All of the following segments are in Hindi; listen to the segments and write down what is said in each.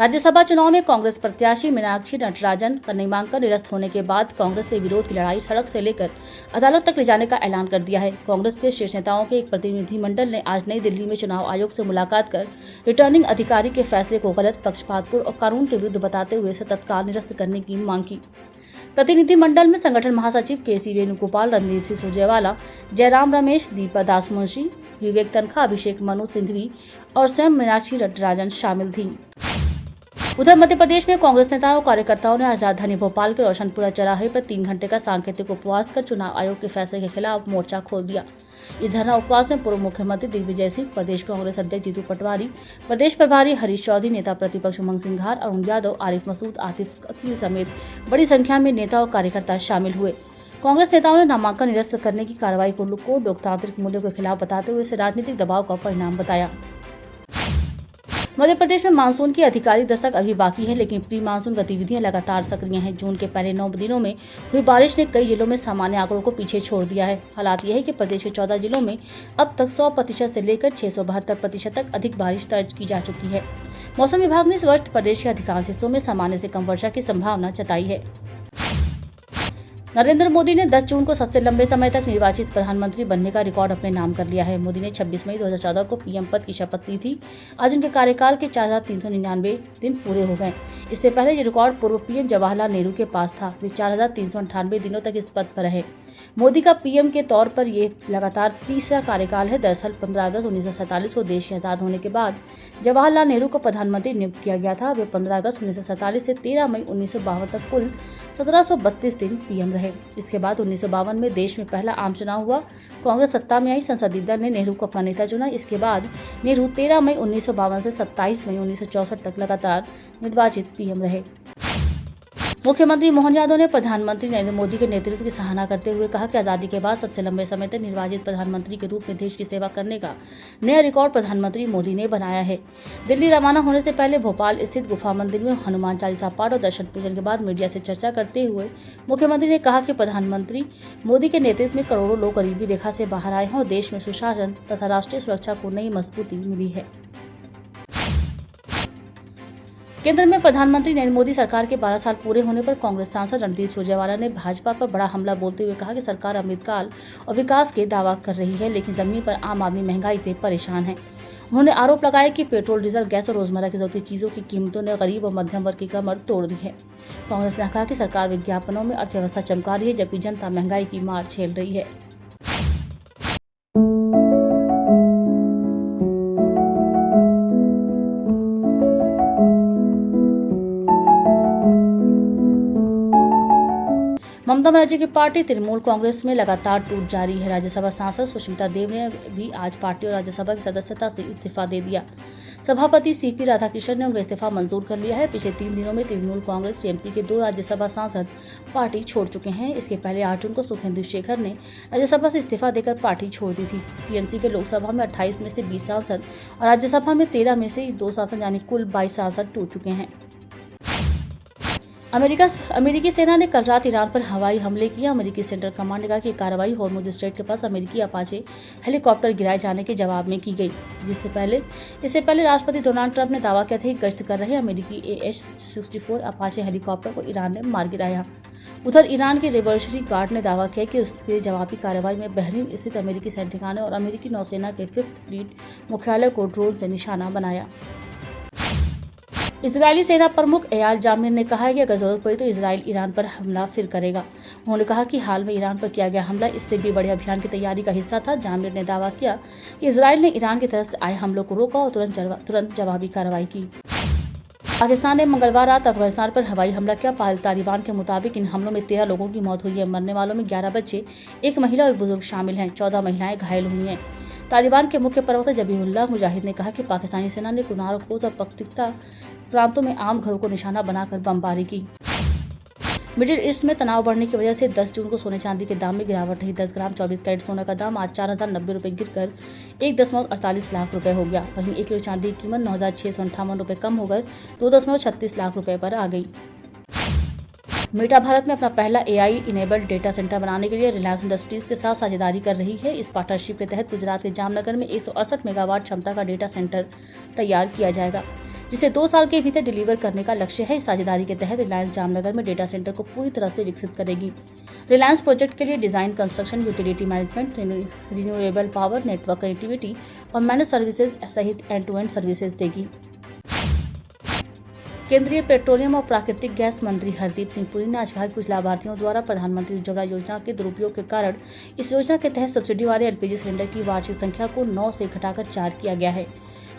राज्यसभा चुनाव में कांग्रेस प्रत्याशी मीनाक्षी नटराजन का नामांकन निरस्त होने के बाद कांग्रेस से विरोध की लड़ाई सड़क से लेकर अदालत तक ले जाने का ऐलान कर दिया है। कांग्रेस के शीर्ष नेताओं के एक प्रतिनिधिमंडल ने आज नई दिल्ली में चुनाव आयोग से मुलाकात कर रिटर्निंग अधिकारी के फैसले को गलत, पक्षपातपूर्ण और कानून के विरुद्ध बताते हुए इसे तत्काल निरस्त करने की मांग की। प्रतिनिधिमंडल में संगठन महासचिव के.सी. वेणुगोपाल, रणदीप सिंह सुरजेवाला, जयराम रमेश, दीपा दासमुंशी, विवेक तनखा, अभिषेक मनु सिंघवी और स्वयं मीनाक्षी नटराजन शामिल थी। उधर मध्य प्रदेश में कांग्रेस नेताओं और कार्यकर्ताओं ने आज राजधानी भोपाल के रोशनपुरा चौराहे पर 3 घंटे का सांकेतिक उपवास कर चुनाव आयोग के फैसले के खिलाफ मोर्चा खोल दिया। इस धरना उपवास में पूर्व मुख्यमंत्री दिग्विजय सिंह, प्रदेश कांग्रेस अध्यक्ष जीतू पटवारी, प्रदेश प्रभारी हरीश चौधरी, नेता प्रतिपक्ष उमंग सिंघार, अरुण यादव, आरिफ मसूद, आतिफ अकील समेत बड़ी संख्या में नेता और कार्यकर्ता शामिल हुए। कांग्रेस नेताओं ने नामांकन निरस्त करने की कार्रवाई को लोकतांत्रिक मूल्यों के खिलाफ बताते हुए इसे राजनीतिक दबाव का परिणाम बताया। मध्य प्रदेश में मानसून की आधिकारिक दस्तक अभी बाकी है, लेकिन प्री मानसून गतिविधियां लगातार सक्रिय हैं। जून के पहले 9 दिनों में हुई बारिश ने कई जिलों में सामान्य आंकड़ों को पीछे छोड़ दिया है। हालात यह है कि प्रदेश के 14 जिलों में अब तक 100% से लेकर 672% तक अधिक बारिश दर्ज की जा चुकी है। मौसम विभाग ने इस वर्ष प्रदेश के अधिकांश हिस्सों में सामान्य से कम वर्षा की संभावना जताई है। नरेंद्र मोदी ने 10 जून को सबसे लंबे समय तक निर्वाचित प्रधानमंत्री बनने का रिकॉर्ड अपने नाम कर लिया है। मोदी ने 26 मई 2014 को पीएम पद की शपथ ली थी। आज उनके कार्यकाल के 4,399 दिन पूरे हो गए। इससे पहले ये रिकॉर्ड पूर्व पीएम जवाहरलाल नेहरू के पास था। वे 4,398 दिनों तक इस पद पर रहे। मोदी का पीएम के तौर पर ये लगातार तीसरा कार्यकाल है। दरअसल 15 अगस्त 1947 को देश के आज़ाद होने के बाद जवाहरलाल नेहरू को प्रधानमंत्री नियुक्त किया गया था। वे 15 अगस्त 1947 से 13 मई 1952 तक कुल 1732 दिन पीएम रहे। इसके बाद 1952 में देश में पहला आम चुनाव हुआ। कांग्रेस सत्ता में आई। संसदीय दल ने नेहरू को अपना नेता चुना। इसके बाद नेहरू 13 मई 1952 से 27 मई 1964 तक लगातार निर्वाचित पीएम रहे। मुख्यमंत्री मोहन यादव ने प्रधानमंत्री नरेंद्र मोदी के नेतृत्व की सराहना करते हुए कहा कि आजादी के बाद सबसे लंबे समय तक निर्वाचित प्रधानमंत्री के रूप में देश की सेवा करने का नया रिकॉर्ड प्रधानमंत्री मोदी ने बनाया है। दिल्ली रवाना होने से पहले भोपाल स्थित गुफा मंदिर में हनुमान चालीसा पाठ और दर्शन पूजन के बाद मीडिया से चर्चा करते हुए मुख्यमंत्री ने कहा कि प्रधानमंत्री मोदी के नेतृत्व में करोड़ों लोग गरीबी रेखा से बाहर आए हैं और देश में सुशासन तथा राष्ट्रीय सुरक्षा को नई मजबूती मिली है। केंद्र में प्रधानमंत्री नरेंद्र मोदी सरकार के 12 साल पूरे होने पर कांग्रेस सांसद रणदीप सुरजेवाला ने भाजपा पर बड़ा हमला बोलते हुए कहा कि सरकार अमृतकाल और विकास के दावा कर रही है, लेकिन जमीन पर आम आदमी महंगाई से परेशान है। उन्होंने आरोप लगाया कि पेट्रोल, डीजल, गैस और रोजमर्रा की जरूरती चीजों की कीमतों ने गरीब और मध्यम वर्ग की कमर तोड़ दी है। कांग्रेस ने कहा कि सरकार विज्ञापनों में अर्थव्यवस्था चमका रही है, जबकि जनता महंगाई की मार झेल रही है। ममता बनर्जी की पार्टी तृणमूल कांग्रेस में लगातार टूट जारी है। राज्यसभा सांसद सुष्मिता देव ने भी आज पार्टी और राज्यसभा की सदस्यता से इस्तीफा दे दिया। सभापति सीपी राधाकृष्णन ने उनका इस्तीफा मंजूर कर लिया है। पिछले 3 दिनों में तृणमूल कांग्रेस टीएमसी के 2 राज्यसभा सांसद पार्टी छोड़ चुके हैं। इसके पहले 8 जून को सुखेंदु शेखर ने राज्यसभा से इस्तीफा देकर पार्टी छोड़ दी थी। टीएमसी के लोकसभा में 28 में से 20 सांसद और राज्यसभा में 13 में से 2 सांसद यानी कुल 22 सांसद टूट चुके हैं। अमेरिकी सेना ने कल रात ईरान पर हवाई हमले किया। अमेरिकी सेंट्रल कमांड ने कहा कि कार्रवाई हॉर्मुज स्ट्रेट के पास अमेरिकी अपाचे हेलीकॉप्टर गिराए जाने के जवाब में की गई। इससे पहले राष्ट्रपति डोनाल्ड ट्रंप ने दावा किया था कि गश्त कर रहे अमेरिकी AH-64 अपाचे हेलीकॉप्टर को ईरान ने मार गिराया। उधर ईरान के रिवॉल्यूशनरी गार्ड ने दावा किया कि उसके जवाबी कार्रवाई में बहरीन स्थित अमेरिकी सैन्य ठिकाने और अमेरिकी नौसेना के 5th फ्लीट मुख्यालय को ड्रोन से निशाना बनाया। इजरायली सेना प्रमुख एयाल जामिर ने कहा है कि अगर जरूरत पड़ी तो इजराइल ईरान पर हमला फिर करेगा। उन्होंने कहा कि हाल में ईरान पर किया गया हमला इससे भी बड़े अभियान की तैयारी का हिस्सा था। जामिर ने दावा किया कि इजराइल ने ईरान की तरफ से आए हमलों को रोका और तुरंत जवाबी कार्रवाई की। पाकिस्तान ने मंगलवार रात अफगानिस्तान पर हवाई हमला किया। तालिबान के मुताबिक इन हमलों में 13 लोगों की मौत हुई है। मरने वालों में 11 बच्चे, 1 महिला और 1 बुजुर्ग शामिल हैं। 14 महिलाएं घायल हुई हैं। तालिबान के मुख्य प्रवक्ता जबीहुल्लाह मुजाहिद ने कहा कि पाकिस्तानी सेना ने कुनार, खोज और पख्तिता प्रांतों में आम घरों को निशाना बनाकर बमबारी की। मिडिल ईस्ट में तनाव बढ़ने की वजह से 10 जून को सोने चांदी के दाम में गिरावट रही। 10 ग्राम 24 कैरेट सोना का दाम आज 4,090 रुपये गिरकर 1.48 लाख रुपए हो गया। वहीं 1 किलो चांदी की कीमत 9,658 रुपये कम होकर 2.36 लाख रुपए पर आ गई। मेटा भारत में अपना पहला AI इनेबल्ड डेटा सेंटर बनाने के लिए रिलायंस इंडस्ट्रीज के साथ साझेदारी कर रही है। इस पार्टनरशिप के तहत गुजरात के जामनगर में 168 मेगावाट क्षमता का डेटा सेंटर तैयार किया जाएगा। जिसे 2 साल के भीतर डिलीवर करने का लक्ष्य है। इस साझेदारी के तहत रिलायंस जामनगर में डेटा सेंटर को पूरी तरह से विकसित करेगी। रिलायंस प्रोजेक्ट के लिए design, construction, utility management, renewable power, network connectivity और मैनेज सर्विसेज सहित एंड टू एंड सर्विसेज देगी। केंद्रीय पेट्रोलियम और प्राकृतिक गैस मंत्री हरदीप सिंह पुरी ने आज कहा कि कुछ लाभार्थियों द्वारा प्रधानमंत्री उज्ज्वला योजना के दुरुपयोग के कारण इस योजना के तहत सब्सिडी वाले एलपीजी सिलेंडर की वार्षिक संख्या को 9 से घटाकर 4 किया गया है।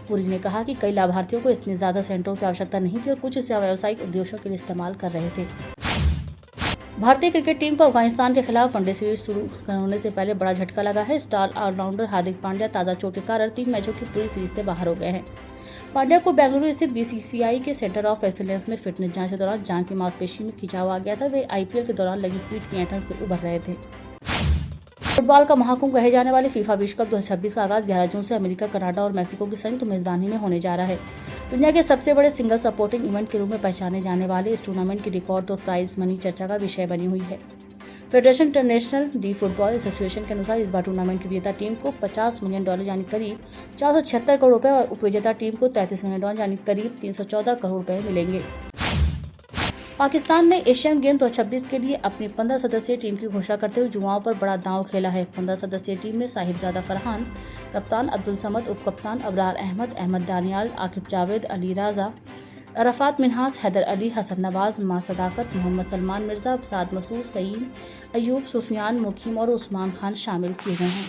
पुरी ने कहा कि कई लाभार्थियों को इतनी ज्यादा सिलेंडरों की आवश्यकता नहीं थी और कुछ इसे व्यावसायिक उद्देश्यों के लिए इस्तेमाल कर रहे थे। भारतीय क्रिकेट टीम को अफगानिस्तान के खिलाफ वनडे सीरीज शुरू होने से पहले बड़ा झटका लगा है। स्टार ऑलराउंडर हार्दिक पांड्या ताज़ा चोट के कारण 3 मैचों की पूरी सीरीज से बाहर हो गए हैं। पांड्या को बेंगलुरु स्थित बीसीसीआई के सेंटर ऑफ एक्सीलेंस में फिटनेस जांच के दौरान जांघ की मांसपेशी में खिंचाव आ गया था। वे आईपीएल के दौरान लगी पीठ की ऐंठन से उभर रहे थे। फुटबॉल का महाकुंभ कहे जाने वाले फीफा विश्व कप 2026 का आगाज 11 जून से अमेरिका, कनाडा और मेक्सिको की संयुक्त मेजबानी में होने जा रहा है। दुनिया के सबसे बड़े सिंगल सपोर्टिंग इवेंट के रूप में पहचाने जाने वाले इस टूर्नामेंट की रिकॉर्ड और प्राइज मनी चर्चा का विषय बनी हुई है। फेडरेशन इंटरनेशनल दी फुटबॉल एसोसिएशन के अनुसार इस बार टूर्नामेंट की विजेता टीम को $50 मिलियन यानी करीब 476 करोड़ रुपए और उपविजेता टीम को $33 मिलियन यानी करीब 314 करोड़ रुपए मिलेंगे। पाकिस्तान ने एशियन गेम 2026 के लिए अपनी 15 सदस्यीय टीम की घोषणा करते हुए युवाओं पर बड़ा दांव खेला है। 15 सदस्यीय टीम में साहिबजादा फरहान कप्तान, अब्दुल समद उप कप्तान, अबरार अहमद, अहमद दानियाल, आकिब जावेद, अली राजा, अरफात मिन्हास, हैदर अली, हसन नवाज, मां सदाकत, मोहम्मद सलमान मिर्जा, साद मसूद, सईद अयूब, सुफियान मुकीम और उस्मान खान शामिल किए गए हैं।